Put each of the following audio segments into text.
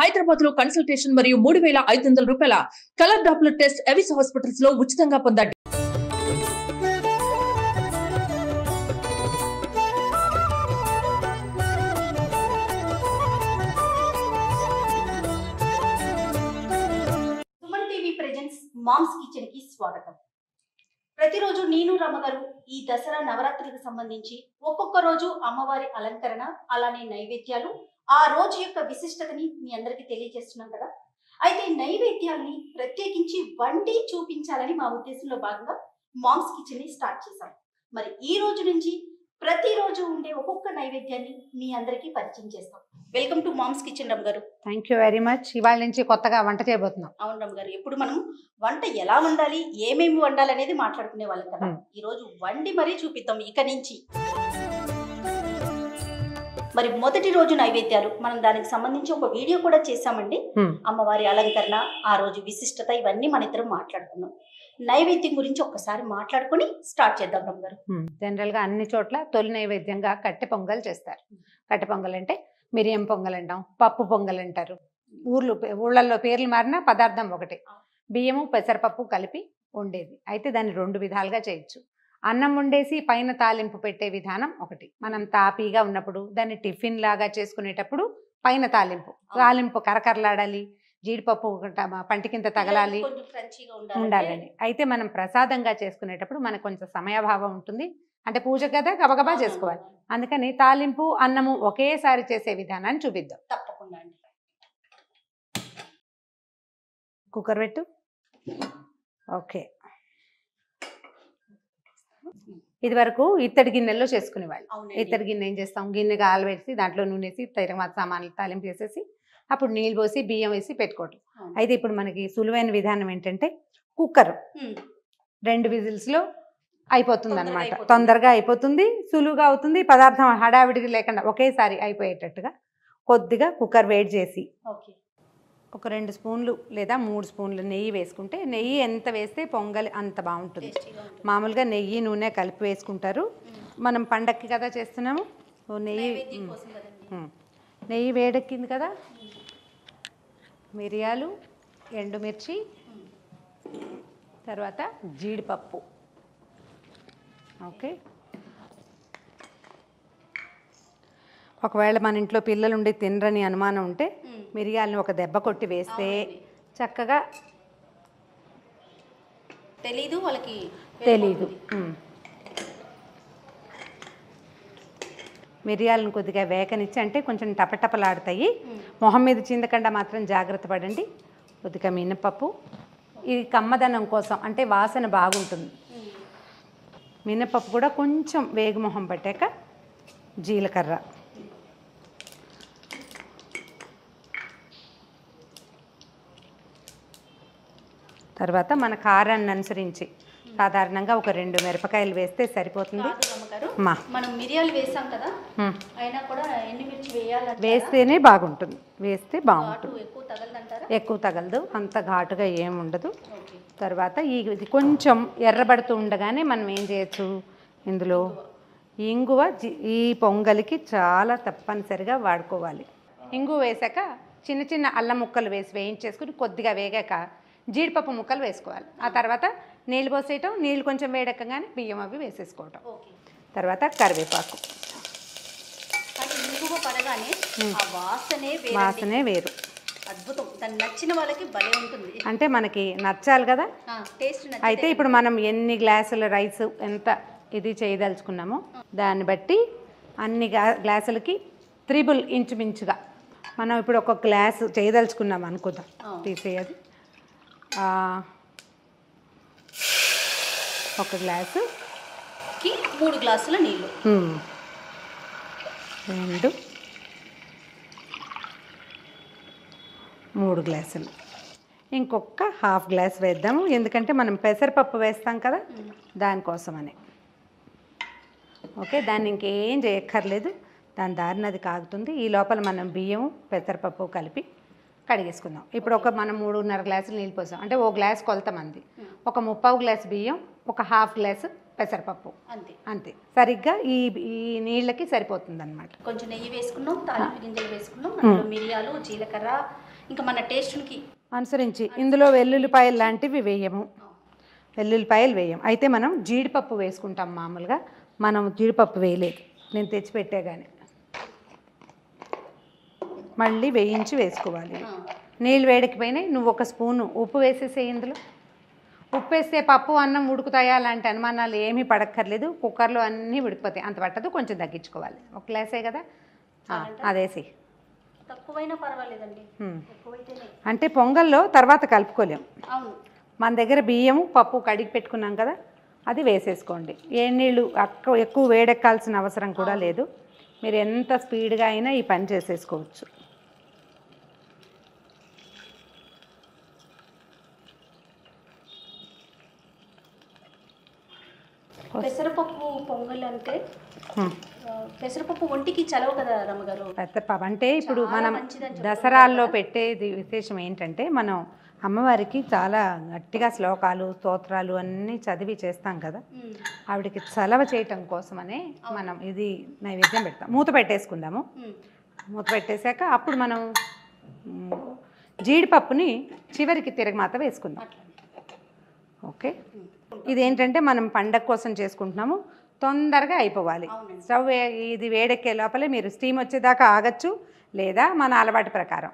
హైదరాబాద్ లో కన్సల్టేషన్ మరియు 3500 రూపాయల colour Doppler test Avis hospitals లో ఉచితంగా పొందండి. Suman TV presents mom's kitchen కి స్వాగతం. ప్రతిరోజు నేను రమ్మగారు ఈ దసరా నవరాత్రులకు సంబంధించి ఒక్కొక్క రోజు అమ్మవారి అలంకరణ అలానే నైవేద్యాలు ఆ రోజు యొక్క విశిష్టతని మీ అందరికీ తెలియజేస్తున్నాం కదా. అయితే నైవేద్యాల్ని ప్రత్యేకించి వండి చూపించాలని మా ఉద్దేశంలో భాగంగా మామ్స్ కిచెన్ ని స్టార్ట్ చేశాం. మరి ఈ రోజు నుంచి ప్రతిరోజు ఉండే ఒక్కొక్క నైవేద్యాన్ని మీ అందరికీ పరిచయం చేస్తాం. వెల్కమ్ టు మామ్స్ కిచెన్ రమ్ గారు. Thank you very much. ఇవాళ నుంచి కొత్తగా వంట చేయబోతున్నాం. అవును రమ్ గారు, ఎప్పుడు మనం వంట ఎలా వండాలి ఏమేమి వండాలి అనేది మాట్లాడుకునే వాళ్ళం కదా. ఈ రోజు వండి మరీ చూపిద్దాం ఇక నుంచి. మరి మొదటి రోజు నైవేద్యాలు మనం దానికి సంబంధించి ఒక వీడియో కూడా చేశామండి. అమ్మవారి అలంకరణ, ఆ రోజు విశిష్టత, ఇవన్నీ మన ఇద్దరం మాట్లాడుకున్నాం. నైవేద్యం గురించి ఒక్కసారి మాట్లాడుకుని స్టార్ట్ చేద్దాం రమ్ గారు. జనరల్ గా అన్ని చోట్ల తొలి నైవేద్యంగా కట్టె పొంగల్ చేస్తారు. కట్టె పొంగల్ అంటే మిరియం పొంగల్ అంటాం, పప్పు పొంగల్ అంటారు. ఊళ్ళల్లో పేర్లు మారిన పదార్థం ఒకటి. బియ్యము పెసరపప్పు కలిపి వండేది. అయితే దాన్ని రెండు విధాలుగా చేయొచ్చు. అన్నం వండేసి పైన తాలింపు పెట్టే విధానం ఒకటి. మనం తాపీగా ఉన్నప్పుడు దాన్ని టిఫిన్ లాగా చేసుకునేటప్పుడు పైన తాలింపు కరకరలాడాలి, జీడిపప్పు పంటి కింద తగలాలి, ఉండాలండి. అయితే మనం ప్రసాదంగా చేసుకునేటప్పుడు మనకు కొంచెం సమయాభావం ఉంటుంది. అంటే పూజ కదా గబగబా చేసుకోవాలి. అందుకని తాలింపు అన్నము ఒకేసారి చేసే విధానాన్ని చూపిద్దాం. తప్పకుండా అండి. కుక్కర్ పెట్టు. ఓకే. ఇది వరకు ఇత్తడి గిన్నెల్లో చేసుకునేవాళ్ళు. ఇత్తడి గిన్నె ఏం చేస్తాం, గిన్నె కాలవేసి దాంట్లో నూనె వేసి తగిన సామాన్లు తాలింపు వేసేసి అప్పుడు నీళ్ళు పోసి బియ్యం వేసి పెట్టుకోవటం. అయితే ఇప్పుడు మనకి సులువైన విధానం ఏంటంటే కుక్కర్ 2 విజిల్స్లో అయిపోతుంది అనమాట. తొందరగా అయిపోతుంది, సులువుగా అవుతుంది. పదార్థం హడావిడికి లేకుండా ఒకేసారి అయిపోయేటట్టుగా కొద్దిగా కుక్కర్ వేడి చేసి ఒక 2 స్పూన్లు లేదా 3 స్పూన్లు నెయ్యి వేసుకుంటే, నెయ్యి ఎంత వేస్తే పొంగలి అంత బాగుంటుంది. మామూలుగా నెయ్యి నూనె కలిపి వేసుకుంటారు. మనం పండక్కి కదా చేస్తున్నాము. నెయ్యి వేడెక్కింది కదా, మిరియాలు, ఎండుమిర్చి, తర్వాత జీడిపప్పు. ఓకే. ఒకవేళ మన ఇంట్లో పిల్లలు ఉండి తినరని అనుమానం ఉంటే మిరియాలని ఒక దెబ్బ కొట్టి వేస్తే చక్కగా తెలీదు వాళ్ళకి. మిరియాలను కొద్దిగా వేకనిచ్చి, అంటే కొంచెం టపటపలాడతాయి. మొహం మీద చిందకుండా మాత్రం జాగ్రత్త పడండి. కొద్దిగా మినపప్పు, ఇది కమ్మదనం కోసం, అంటే వాసన బాగుంటుంది. మినపప్పు కూడా కొంచెం వేగుమొహం పట్టాక జీలకర్ర, తర్వాత మన కారాన్ని అనుసరించి సాధారణంగా ఒక 2 మిరపకాయలు వేస్తే సరిపోతుంది. మనం మిరియాలు వేసాం కదా, అయినా కూడా ఎండుమిర్చి వేస్తేనే బాగుంటుంది. వేస్తే బాగుంటుంది. ఎక్కువ తగలదు, అంత ఘాటుగా ఏముండదు. తర్వాత ఇది కొంచెం ఎర్రబడుతూ ఉండగానే మనం ఏం చేయొచ్చు, ఇందులో ఇంగువ ఈ పొంగలికి చాలా తప్పనిసరిగా వాడుకోవాలి. ఇంగువ వేసాక చిన్న చిన్న అల్లం ముక్కలు వేసి వేయించేసుకుని కొద్దిగా వేగాక జీడిపప్పు ముక్కలు వేసుకోవాలి. ఆ తర్వాత నీళ్ళు పోసేయటం, నీళ్ళు కొంచెం వేడెక్కగానే బియ్యం అవి వేసేసుకోవటం. తర్వాత కరివేపాకు. వాసనే వేరు, అద్భుతం. దాన్ని నచ్చిన వాళ్ళకి భలే ఉంటుంది. అంటే మనకి నచ్చాలి కదా టేస్ట్. అయితే ఇప్పుడు మనం ఎన్ని గ్లాసుల రైస్ ఎంత ఇది చేయదలుచుకున్నామో దాన్ని బట్టి అన్ని గ్లాసులకి 3 ఇంచుమించుగా మనం ఇప్పుడు ఒక గ్లాసు చేయదలుచుకున్నాం అనుకుందాం. తీసేయాలి. ఒక గ్లాసుకి 3 గ్లాసుల నీళ్ళు, 2 3 గ్లాసులు. ఇంకొక ½ గ్లాస్ వేద్దాము, ఎందుకంటే మనం పెసరపప్పు వేస్తాం కదా దానికోసమని. ఓకే. దాన్ని ఇంకేం చేయక్కర్లేదు, దాని దారిన అది కాగుతుంది. ఈ లోపల మనం బియ్యం పెసరపప్పు కలిపి కడిగేసుకుందాం. ఇప్పుడు మనం 3.5 గ్లాసులు నీళ్ళు పోసాం అంటే 1 గ్లాస్ కొలత మంది. ఒక 3/4 గ్లాసు బియ్యం, ఒక ½ గ్లాసు పెసరపప్పు అంతే. అంతే. సరిగ్గా ఈ ఈ నీళ్ళకి సరిపోతుంది అనమాట. కొంచెం నెయ్యి వేసుకున్నాం, తాలింపు గింజలు వేసుకున్నాం, అందులో మిరియాలు, జీలకర్ర, ఇంకా మన టేస్ట్కి అనుసరించి ఇందులో వెల్లుల్లిపాయలు లాంటివి వేయము, వెల్లుల్లిపాయలు వేయం. అయితే మనం జీడిపప్పు వేసుకుంటాం. మామూలుగా మనం జీడిపప్పు వేయలేదు, నేను తెచ్చిపెట్టే కానీ మళ్ళీ వేయించి వేసుకోవాలి. నీళ్ళు వేడెక్కిపోయినాయి, నువ్వు ఒక స్పూను ఉప్పు వేసేసే. ఇందులో ఉప్పు వేస్తే పప్పు అన్నం ఉడుకుతాయా అలాంటి అనుమానాలు ఏమీ పడక్కర్లేదు. కుక్కర్లో అన్నీ ఉడికిపోతాయి, అంత పట్టదు, కొంచెం తగ్గించుకోవాలి. ఒక గ్లాసే కదా, అదేసి. తక్కువైనా పర్వాలేదండి, అంటే పొంగల్లో తర్వాత కలుపుకోలేము. అవును. మన దగ్గర బియ్యము పప్పు కడిగి పెట్టుకున్నాం కదా, అది వేసేసుకోండి. ఏ నీళ్ళు ఎక్కువ వేడెక్కాల్సిన అవసరం కూడా లేదు. మీరు ఎంత స్పీడ్గా అయినా ఈ పని చేసేసుకోవచ్చు. పెసరపప్పు పొంగల్ అంటే పెసరపప్పు ఒంటికి చలవ కదా రమ్మగారు. పెసరపప్పు అంటే ఇప్పుడు మనం దసరాల్లో పెట్టేది విశేషం ఏంటంటే, మనం అమ్మవారికి చాలా గట్టిగా శ్లోకాలు స్తోత్రాలు అన్నీ చదివి చేస్తాం కదా, ఆవిడకి చలవ చేయటం కోసమనే మనం ఇది నైవేద్యం పెడతాం. మూత పెట్టేసుకుందాము. మూత పెట్టేశాక అప్పుడు మనం జీడిపప్పుని చివరికి తిరగమాత వేసుకుందాం. ఓకే, ఇదేంటంటే మనం పండగ కోసం చేసుకుంటున్నాము, తొందరగా అయిపోవాలి. స్టవ్ ఇది వేడెక్కే లోపలే మీరు స్టీమ్ వచ్చేదాకా ఆగచ్చు, లేదా మన అలవాటు ప్రకారం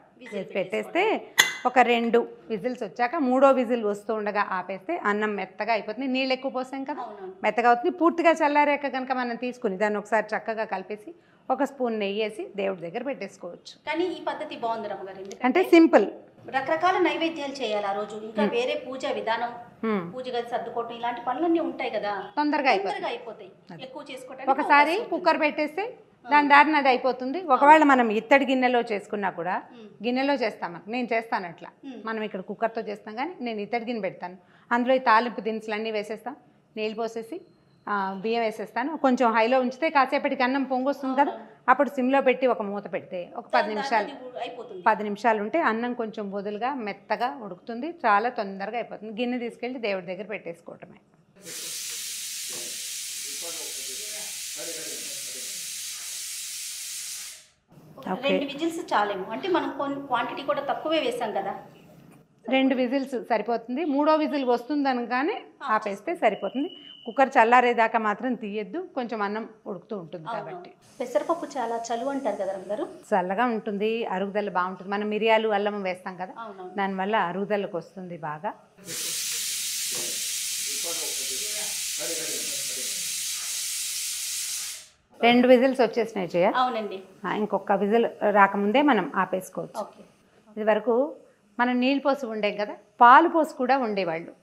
పెట్టేస్తే ఒక 2 విజిల్స్ వచ్చాక 3వ విజిల్ వస్తూ ఉండగా ఆపేస్తే అన్నం మెత్తగా అయిపోతుంది. నీళ్ళు ఎక్కువ పోసాం కదా, మెత్తగా అవుతుంది. పూర్తిగా చల్లారాక కనుక మనం తీసుకుని దాన్ని ఒకసారి చక్కగా కలిపేసి ఒక స్పూన్ నెయ్యి వేసి దేవుడి దగ్గర పెట్టేసుకోవచ్చు. కానీ ఈ పద్ధతి బాగుంది రమ్మగారు, అంటే సింపుల్. రకరకాల నైవేద్యాలు చేయాలి ఆ రోజు, ఇంకా వేరే పూజ విధానం, పూజ గది సర్దుకోవటం, ఇలాంటి పనులన్నీ ఉంటాయి కదా, తొందరగా అయిపోతాయి. ఎక్కువ చేసుకోవడానికి ఒకసారి కుక్కర్ పెట్టేస్తే దాని దారిన అది అయిపోతుంది. ఒకవేళ మనం ఇత్తడి గిన్నెలో చేసుకున్నా కూడా, గిన్నెలో చేస్తాం, నేను చేస్తాను అట్లా. మనం ఇక్కడ కుక్కర్తో చేస్తాం, కానీ నేను ఇత్తడి గిన్నె పెడతాను. అందులో ఈ తాలింపు దినుసులు అన్నీ వేసేస్తాం, నీళ్ళు పోసేసి బియ్యం వేసేస్తాను. కొంచెం హైలో ఉంచితే కాసేపటికి అన్నం పొంగొస్తుంది కదా, అప్పుడు సిమ్లో పెట్టి ఒక మూత పెడితే ఒక 10 నిమిషాలు ఉంటే అన్నం కొంచెం వదులుగా మెత్తగా ఉడుకుతుంది, చాలా తొందరగా అయిపోతుంది. గిన్నె తీసుకెళ్ళి దేవుడి దగ్గర పెట్టేసుకోవటమే. ఓకే, 2 విజిల్స్ చాలేమో, అంటే మనం క్వాంటిటీ కూడా తక్కువే వేసాం కదా. 2 విజిల్స్ సరిపోతుంది. 3వ విజిల్ వస్తుందని కానీ ఆపేస్తే సరిపోతుంది. కుక్కర్ చల్లారేదాకా మాత్రం తీయద్దు, కొంచెం అన్నం ఉడుకుతూ ఉంటుంది కాబట్టి. పెసరపప్పు చాలా చలువ అంటారు కదా రమ్మగారు. చల్లగా ఉంటుంది, అరుగుదల బాగుంటుంది. మనం మిరియాలు అల్లం వేస్తాం కదా, దానివల్ల అరుగుదలకు వస్తుంది బాగా. రెండు విజిల్స్ వచ్చేసినాయి చేయ. అవునండి. ఇంకొక విజిల్ రాకముందే మనం ఆపేసుకోవచ్చు. ఇది వరకు మనం నీళ్ళు పోసి ఉండేం కదా, పాలు పోసి కూడా ఉండేవాళ్ళు,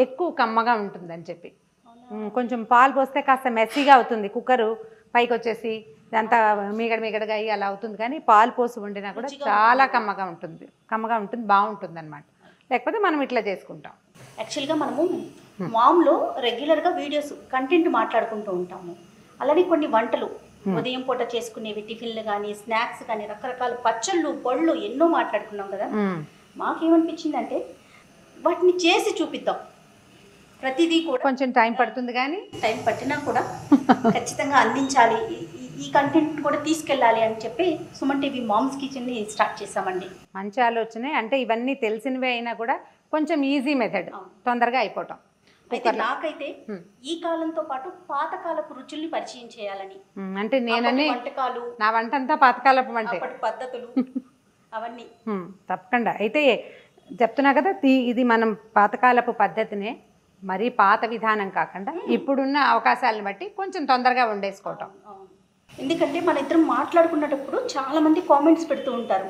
ఎక్కువ కమ్మగా ఉంటుందని చెప్పి. కొంచెం పాలు పోస్తే కాస్త మెస్సీగా అవుతుంది, కుక్కరు పైకి వచ్చేసి అంతా మీగడగా అయ్యి అలా అవుతుంది. కానీ పాలు పోసి వండినా కూడా చాలా కమ్మగా ఉంటుంది, బాగుంటుంది అనమాట. లేకపోతే మనం ఇట్లా చేసుకుంటాం. యాక్చువల్గా మనము మామ్లో రెగ్యులర్గా వీడియోస్ కంటెంట్ మాట్లాడుకుంటూ ఉంటాము. అలానే కొన్ని వంటలు ఉదయం పూట చేసుకునేవి, టిఫిన్లు కానీ స్నాక్స్ కానీ, రకరకాల పచ్చళ్ళు పళ్ళు ఎన్నో మాట్లాడుకున్నాం కదా. మాకేమనిపించిందంటే వాటిని చేసి చూపిద్దాం. ప్రతిదీ కూడా కొంచెం టైం పడుతుంది, కానీ టైం పట్టినా కూడా ఖచ్చితంగా అందించాలి, ఈ కంటెంట్ కూడా తీసుకెళ్ళాలి అని చెప్పి సుమన్ టీవీ మామ్స్ కిచెన్ని స్టార్ట్ చేసామండి. మంచి ఆలోచనే. అంటే ఇవన్నీ తెలిసినవే అయినా కూడా కొంచెం ఈజీ మెథడ్, తొందరగా అయిపోవటం. అయితే నాకైతే ఈ కాలంతో పాటు పాతకాలపు రుచుల్ని పరిచయం చేయాలని, అంటే నేనని వంటకాలు, నా వంట అంతా పాతకాలపు వంటే, పద్ధతులు అవన్నీ తప్పకుండా. అయితే చెప్తున్నా కదా, ఇది మనం పాతకాలపు పద్ధతినే, మరీ పాత విధానం కాకుండా ఇప్పుడున్న అవకాశాలను బట్టి కొంచెం తొందరగా వండేసుకోవటం. ఎందుకంటే మన ఇద్దరం మాట్లాడుకున్నప్పుడు చాలా మంది కామెంట్స్ పెడుతూ ఉంటారు,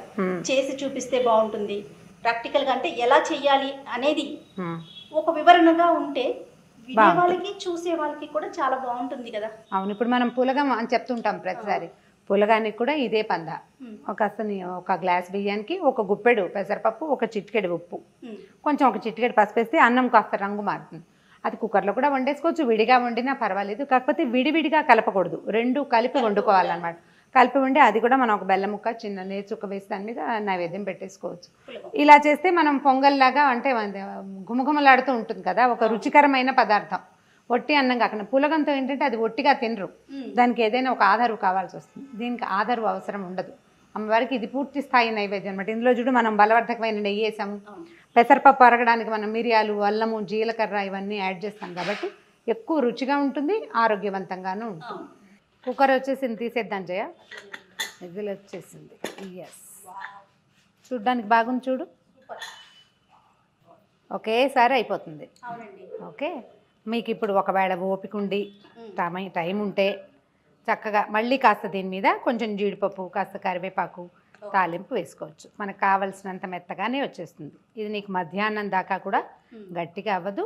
చేసి చూపిస్తే బాగుంటుంది, ప్రాక్టికల్గా అంటే ఎలా చెయ్యాలి అనేది ఒక వివరణగా ఉంటే వినే వాళ్ళకి చూసే వాళ్ళకి కూడా చాలా బాగుంటుంది కదా. అవును, ఇప్పుడు మనం పులగం అని చెప్తుంటాం ప్రతిసారి, పులగానికి కూడా ఇదే పంద. ఒక గ్లాస్ బియ్యానికి ఒక గుప్పెడు పెసరపప్పు, ఒక చిటికెడు ఉప్పు, కొంచెం ఒక చిటికెడు పసుపు వేస్తే అన్నం కాస్త రంగు మారుతుంది. అది కుక్కర్లో కూడా వండేసుకోవచ్చు, విడిగా వండినా పర్వాలేదు. కాకపోతే విడివిడిగా కలపకూడదు, రెండు కలిపి వండుకోవాలన్నమాట. కలిపి ఉండి అది కూడా మనం ఒక బెల్లం ముక్క, చిన్న నేచుక్క వేసి దాని మీద నైవేద్యం పెట్టేసుకోవచ్చు. ఇలా చేస్తే మనం పొంగల్లాగా అంటే గుమగుమలాడుతూ ఉంటుంది కదా, ఒక రుచికరమైన పదార్థం. ఒట్టి అన్నం కాకుండా పులగంతో ఏంటంటే అది ఒట్టిగా తినరు, దానికి ఏదైనా ఒక ఆధారు కావాల్సి వస్తుంది. దీనికి ఆధారు అవసరం ఉండదు. అమ్మవారికి ఇది పూర్తి స్థాయి నైవేద్యం అనమాట. ఇందులో చూడు మనం బలవర్ధకమైన నెయ్యి వేసాము, పెసరపప్పు అరగడానికి మనం మిరియాలు, అల్లము, జీలకర్ర ఇవన్నీ యాడ్ చేస్తాం కాబట్టి ఎక్కువ రుచిగా ఉంటుంది, ఆరోగ్యవంతంగానూ ఉంటుంది. కుక్కర్ వచ్చేసింది, తీసేద్దాం జయ. విజిల్ వచ్చేసింది. ఎస్, చూడ్డానికి బాగుంది చూడు, ఒకేసారి అయిపోతుంది. ఓకే, మీకు ఇప్పుడు ఒకవేళ ఓపిక ఉండి టైం ఉంటే చక్కగా మళ్ళీ కాస్త దీని మీద కొంచెం జీడిపప్పు, కాస్త కరివేపాకు తాలింపు వేసుకోవచ్చు. మనకు కావలసినంత మెత్తగానే వచ్చేస్తుంది. ఇది నీకు మధ్యాహ్నం దాకా కూడా గట్టిగా అవ్వదు,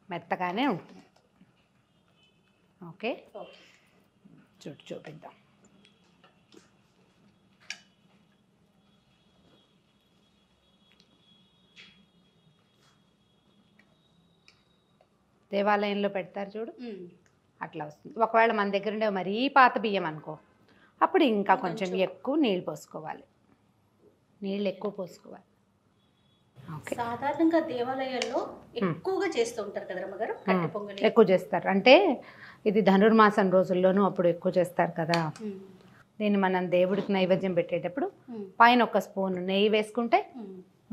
మెత్తగానే ఉంటుంది. ఓకే, చూపిద్దాం. దేవాలయంలో పెడతారు చూడు, అట్లా వస్తుంది. ఒకవేళ మన దగ్గర ఉండే మరీ పాత బియ్యం అనుకో, అప్పుడు ఇంకా కొంచెం ఎక్కువ నీళ్ళు పోసుకోవాలి, నీళ్ళు ఎక్కువ పోసుకోవాలి. సాధారణంగా దేవాలయాల్లో ఎక్కువగా చేస్తూ ఉంటారు కదా రమ్మగారు, కట్టె పొంగలి ఎక్కువ చేస్తారు. అంటే ఇది ధనుర్మాసం రోజుల్లోనూ అప్పుడు ఎక్కువ చేస్తారు కదా. దీన్ని మనం దేవుడికి నైవేద్యం పెట్టేటప్పుడు పైన ఒక స్పూన్ నెయ్యి వేసుకుంటే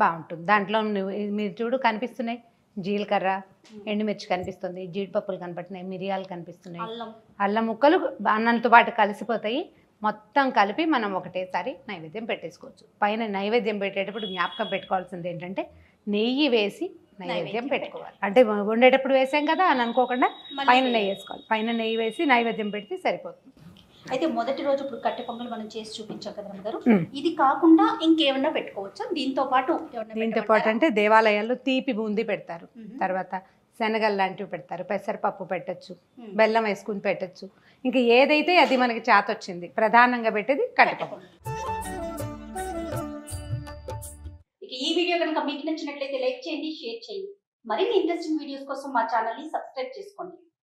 బాగుంటుంది. దాంట్లో మీరు చూడు కనిపిస్తున్నాయి, జీలకర్ర, ఎండుమిర్చి కనిపిస్తుంది, జీడిపప్పులు కనపడుతున్నాయి, మిరియాలు కనిపిస్తున్నాయి, అల్లం ముక్కలు అన్నంతో పాటు కలిసిపోతాయి. మొత్తం కలిపి మనం ఒకటేసారి నైవేద్యం పెట్టేసుకోవచ్చు. పైన నైవేద్యం పెట్టేటప్పుడు జ్ఞాపకం పెట్టుకోవాల్సింది ఏంటంటే నెయ్యి వేసి నైవేద్యం పెట్టుకోవాలి. అంటే వండేటప్పుడు వేసాం కదా అని అనుకోకుండా పైన నెయ్యి వేసుకోవాలి. పైన నెయ్యి వేసి నైవేద్యం పెడితే సరిపోతుంది. అయితే మొదటి రోజు ఇప్పుడు కట్టె పొంగల్ మనం చేసి చూపించాం కదా రమ్మగారు, ఇది కాకుండా ఇంకేమన్నా పెట్టుకోవచ్చా దీంతో పాటు? దీంతో పాటు అంటే దేవాలయాల్లో తీపి బూందీ పెడతారు, తర్వాత శనగలు లాంటివి పెడతారు, పెసరపప్పు పెట్టచ్చు, బెల్లం వేసుకుని పెట్టచ్చు. ఇంకా ఏదైతే అది మనకి చేత వచ్చింది. ప్రధానంగా పెట్టేది కట్టె పొంగల్. ఈ వీడియో కనుక మీకు నచ్చినట్లయితే లైక్ చేయండి, షేర్ చేయండి. మరిన్ని ఇంట్రెస్టింగ్ వీడియోస్ కోసం మా ఛానల్ ని సబ్స్క్రైబ్ చేసుకోండి.